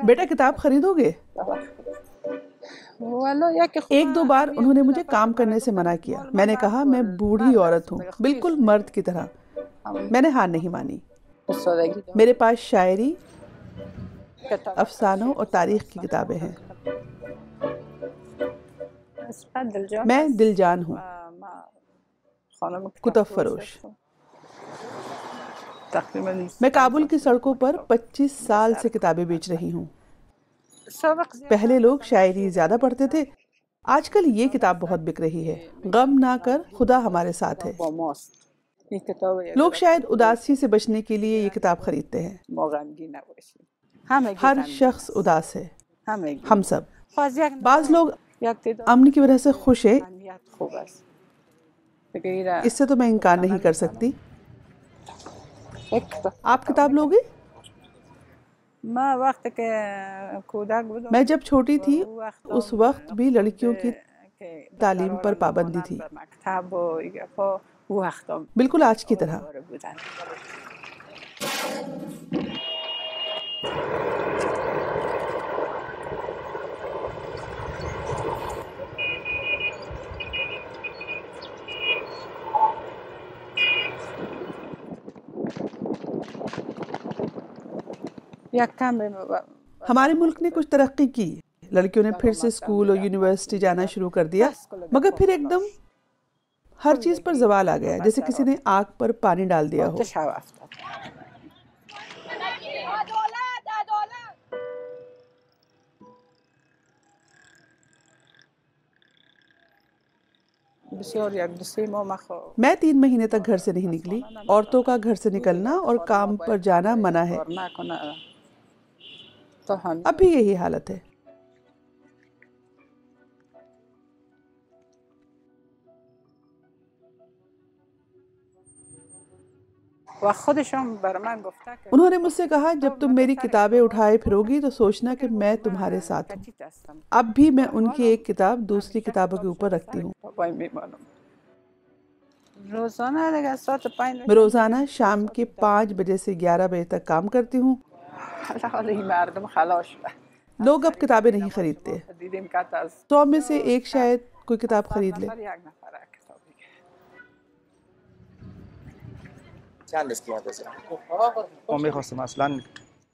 بیٹا کتاب خریدو گے؟ ایک دو بار انہوں نے مجھے کام کرنے سے منع کیا. میں نے کہا میں بوڑھی عورت ہوں، بالکل مرد کی طرح. میں نے ہار نہیں مانی. میرے پاس شاعری، افسانوں اور تاریخ کی کتابیں ہیں. میں دل جان ہوں، کتب فروش. میں کابل کی سڑکوں پر 25 سال سے کتابیں بیچ رہی ہوں. پہلے لوگ شاعری زیادہ پڑھتے تھے، آج کل یہ کتاب بہت بک رہی ہے. غم نہ کر، خدا ہمارے ساتھ ہے. لوگ شاید اداسی سے بچنے کے لیے یہ کتاب خریدتے ہیں. ہر شخص اداس ہے، ہم سب. بعض لوگ امن کی وجہ سے خوش ہیں، اس سے تو میں انکار نہیں کر سکتی. آپ کتاب لوگے؟ میں جب چھوٹی تھی اس وقت بھی لڑکیوں کی تعلیم پر پابندی تھی، بالکل آج کی طرح. ہمارے ملک نے کچھ ترقی کی، لڑکیوں نے پھر سے اسکول اور یونیورسٹی جانا شروع کر دیا، مگر پھر ایک دم ہر چیز پر زوال آ گیا، جیسے کسی نے آگ پر پانی ڈال دیا ہو. میں 3 مہینے تک گھر سے نہیں نکلی. عورتوں کا گھر سے نکلنا اور کام پر جانا منع ہے. اب بھی یہی حالت ہے. انہوں نے مجھ سے کہا جب تم میری کتابیں اٹھائے پھرو گی تو سوچنا کہ میں تمہارے ساتھ ہوں. اب بھی میں ان کی ایک کتاب دوسری کتابوں کے اوپر رکھتی ہوں. میں روزانہ شام کے 5 بجے سے 11 بجے تک کام کرتی ہوں. لوگ اب کتابیں نہیں خریدتے، 100 میں سے ایک شاید کوئی کتاب خرید لے.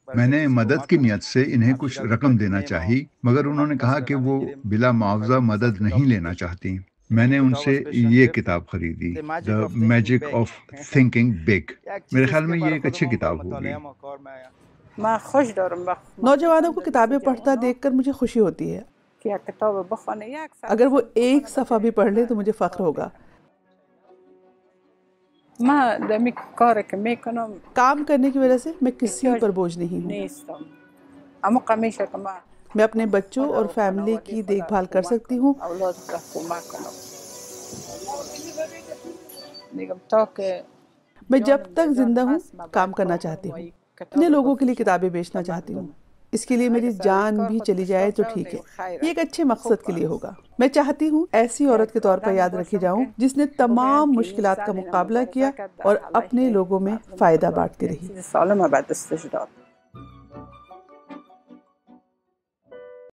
میں نے مدد کی نیت سے انہیں کچھ رقم دینا چاہی، مگر انہوں نے کہا کہ وہ بلا معاوضہ مدد نہیں لینا چاہتی. میں نے ان سے یہ کتاب خریدی، the magic of thinking big. میرے خیال میں یہ ایک اچھی کتاب ہوگی. نوجوانوں کو کتابیں پڑھتا دیکھ کر مجھے خوشی ہوتی ہے. اگر وہ ایک صفحہ بھی پڑھ لے تو مجھے فخر ہوگا. کام کرنے کی وجہ سے میں کسی پر بوجھ نہیں ہوں. میں اپنے بچوں اور فیملی کی دیکھ بھال کر سکتی ہوں. میں جب تک زندہ ہوں کام کرنا چاہتی ہوں. اتنے لوگوں کے لیے کتابیں بیچنا چاہتی ہوں. اس کے لیے میری جان بھی چلی جائے تو ٹھیک ہے. یہ ایک اچھے مقصد کے لیے ہوگا. میں چاہتی ہوں ایسی عورت کے طور پر یاد رکھی جاؤں جس نے تمام مشکلات کا مقابلہ کیا اور اپنے لوگوں میں فائدہ بانٹتی رہی.